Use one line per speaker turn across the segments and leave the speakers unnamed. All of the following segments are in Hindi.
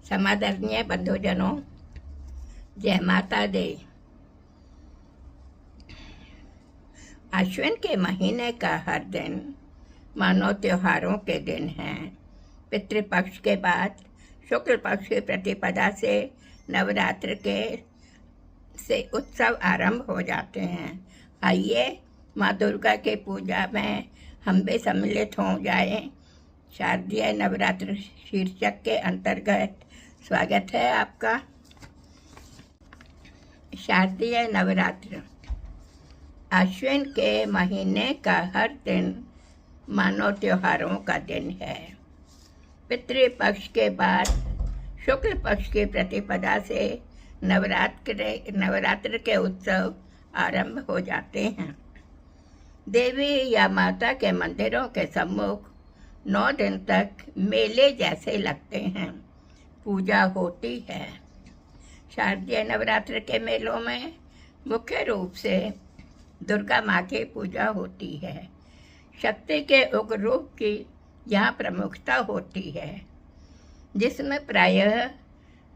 समादरणीय बंधुजनों, जय माता दी। अश्विन के महीने का हर दिन मानो त्योहारों के दिन है। पितृपक्ष के बाद शुक्ल पक्ष की प्रतिपदा से नवरात्र से उत्सव आरंभ हो जाते हैं। आइए माँ दुर्गा के पूजा में हम भी सम्मिलित हो जाएं। शारदीय नवरात्र शीर्षक के अंतर्गत स्वागत है आपका। शारदीय नवरात्र अश्विन के महीने का हर दिन मानो त्योहारों का दिन है। पितृपक्ष के बाद शुक्ल पक्ष की प्रतिपदा से नवरात्र के उत्सव आरंभ हो जाते हैं। देवी या माता के मंदिरों के सम्मुख 9 दिन तक मेले जैसे लगते हैं, पूजा होती है। शारदीय नवरात्र के मेलों में मुख्य रूप से दुर्गा माँ की पूजा होती है। शक्ति के उग्र रूप की यहाँ प्रमुखता होती है, जिसमें प्रायः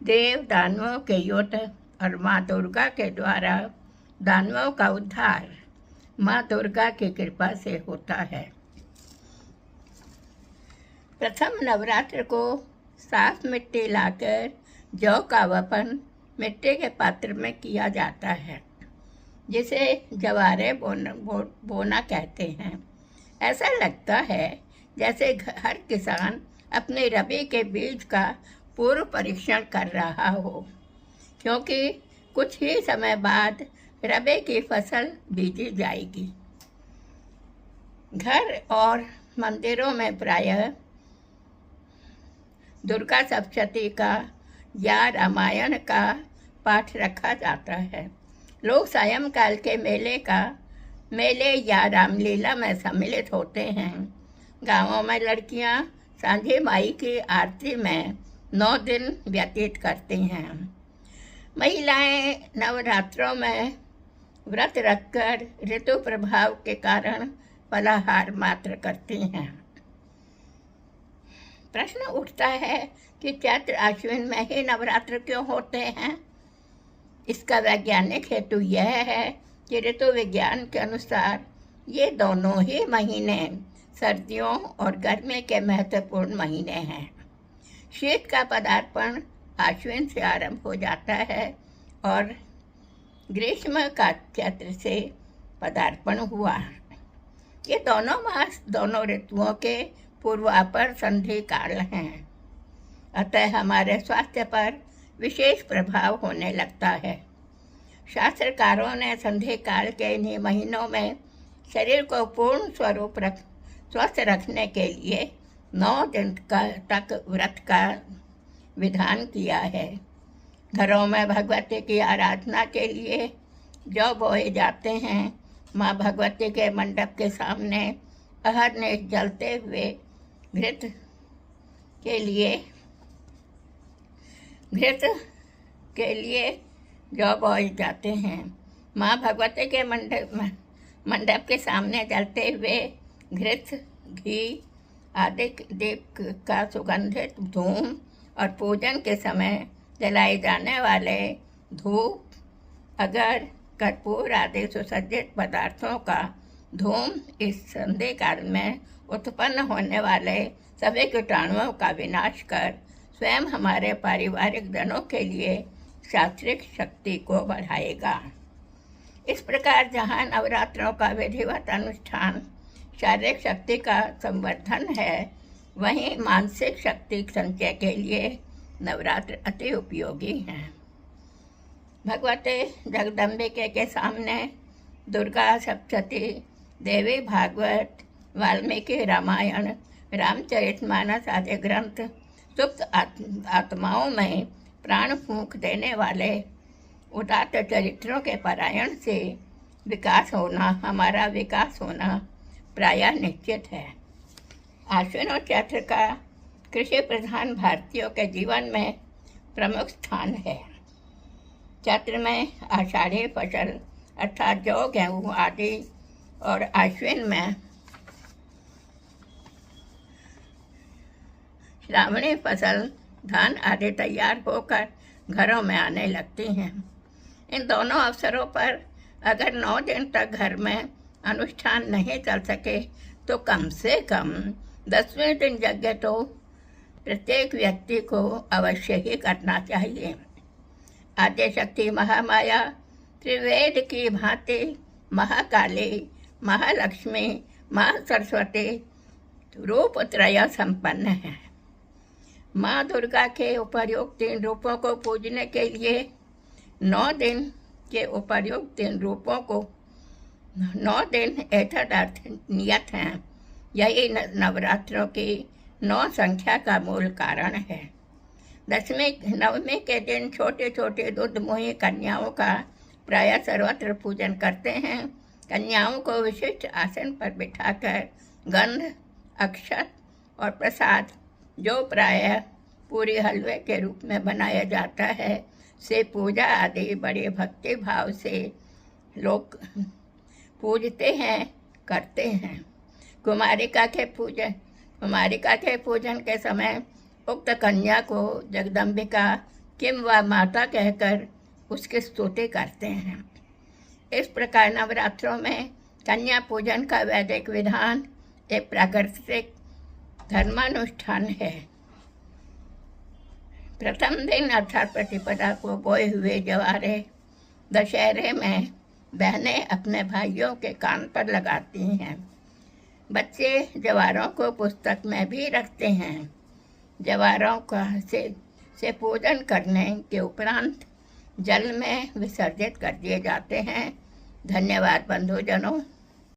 देव दानवों के युद्ध और माँ दुर्गा के द्वारा दानवों का उद्धार माँ दुर्गा की कृपा से होता है। प्रथम नवरात्र को साफ मिट्टी लाकर जौ का वपन मिट्टी के पात्र में किया जाता है, जिसे जवारे बोना कहते हैं। ऐसा लगता है जैसे हर किसान अपने रबी के बीज का पूर्व परीक्षण कर रहा हो, क्योंकि कुछ ही समय बाद रबी की फसल बीजी जाएगी। घर और मंदिरों में प्रायः दुर्गा सप्तशती का या रामायण का पाठ रखा जाता है। लोग सायंकाल के मेले या रामलीला में सम्मिलित होते हैं। गांवों में लड़कियां सांझी माई की आरती में 9 दिन व्यतीत करती हैं। महिलाएं नवरात्रों में व्रत रखकर ऋतु प्रभाव के कारण फलाहार मात्र करती हैं। प्रश्न उठता है कि चैत्र अश्विन में ही नवरात्र क्यों होते हैं। इसका वैज्ञानिक हेतु यह है कि ऋतु विज्ञान के अनुसार ये दोनों ही महीने सर्दियों और गर्मी के महत्वपूर्ण महीने हैं। शीत का पदार्पण अश्विन से आरंभ हो जाता है और ग्रीष्म का चैत्र से पदार्पण हुआ। ये दोनों मास दोनों ऋतुओं के पूर्वापर संधि काल हैं, अतः हमारे स्वास्थ्य पर विशेष प्रभाव होने लगता है। शास्त्रकारों ने संधि काल के इन्हीं महीनों में शरीर को पूर्ण स्वरूप स्वस्थ रखने के लिए 9 दिन तक व्रत का विधान किया है। घरों में भगवती की आराधना के लिए जौ बोए जाते हैं। माँ भगवती के मंडप के सामने अहरनिश जलते हुए घृत के लिए जौ बोए जाते हैं। माँ भगवती के मंडप के सामने जलते हुए घृत, घी आदि दीप का सुगंधित धूम और पूजन के समय जलाए जाने वाले धूप, अगर, कर्पूर आदि सुसज्जित पदार्थों का धूम इस संधि काल में उत्पन्न होने वाले सभी कीटाणुओं का विनाश कर स्वयं हमारे पारिवारिक जनों के लिए शास्त्रिक शक्ति को बढ़ाएगा। इस प्रकार जहाँ नवरात्रों का विधिवत अनुष्ठान शारीरिक शक्ति का संवर्धन है, वहीं मानसिक शक्ति संचय के लिए नवरात्र अति उपयोगी हैं। भगवती जगदम्बिके के सामने दुर्गा सप्तशती, देवी भागवत, वाल्मीकि रामायण, रामचरितमानस आदि ग्रंथ सुप्त आत्माओं में प्राण फूंक देने वाले उदात्त चरित्रों के पारायण से हमारा विकास होना प्रायः निश्चित है। आश्विन और चैत्र का कृषि प्रधान भारतीयों के जीवन में प्रमुख स्थान है। चैत्र में आषाढ़ी फसल अर्थात जौ, गेहूँ आदि और अश्विन में श्रावणी फसल धान आदि तैयार होकर घरों में आने लगती हैं। इन दोनों अवसरों पर अगर 9 दिन तक घर में अनुष्ठान नहीं चल सके तो कम से कम 10वें दिन यज्ञ तो प्रत्येक व्यक्ति को अवश्य ही करना चाहिए। आद्यशक्ति महामाया त्रिवेद की भांति महाकाली, महालक्ष्मी, महासरस्वती रूप त्रय संपन्न है। माँ दुर्गा के उपर्युक्त 3 रूपों को पूजने के लिए 9 दिन के उपर्युक्त 3 रूपों को 9 दिन यथार्थ नियत हैं। यही नवरात्रों की 9 संख्या का मूल कारण है। 9वें के दिन छोटे छोटे दुधमुही कन्याओं का प्रायः सर्वत्र पूजन करते हैं। कन्याओं को विशिष्ट आसन पर बिठाकर गंध, अक्षत और प्रसाद, जो प्रायः पूरी हलवे के रूप में बनाया जाता है, से पूजा आदि बड़े भक्ति भाव से लोग पूजते हैं, करते हैं। कुमारिका के पूजन के समय उक्त कन्या को जगदम्बिका किंवा माता कहकर उसकी स्तुति करते हैं। इस प्रकार नवरात्रों में कन्या पूजन का वैदिक विधान एक प्राकृतिक धर्मानुष्ठान है। प्रथम दिन अर्थात प्रतिपदा को बोए हुए जवारे दशहरे में बहनें अपने भाइयों के कान पर लगाती हैं। बच्चे जवारों को पुस्तक में भी रखते हैं। जवारों का से पूजन करने के उपरांत जल में विसर्जित कर दिए जाते हैं। धन्यवाद बंधुजनों।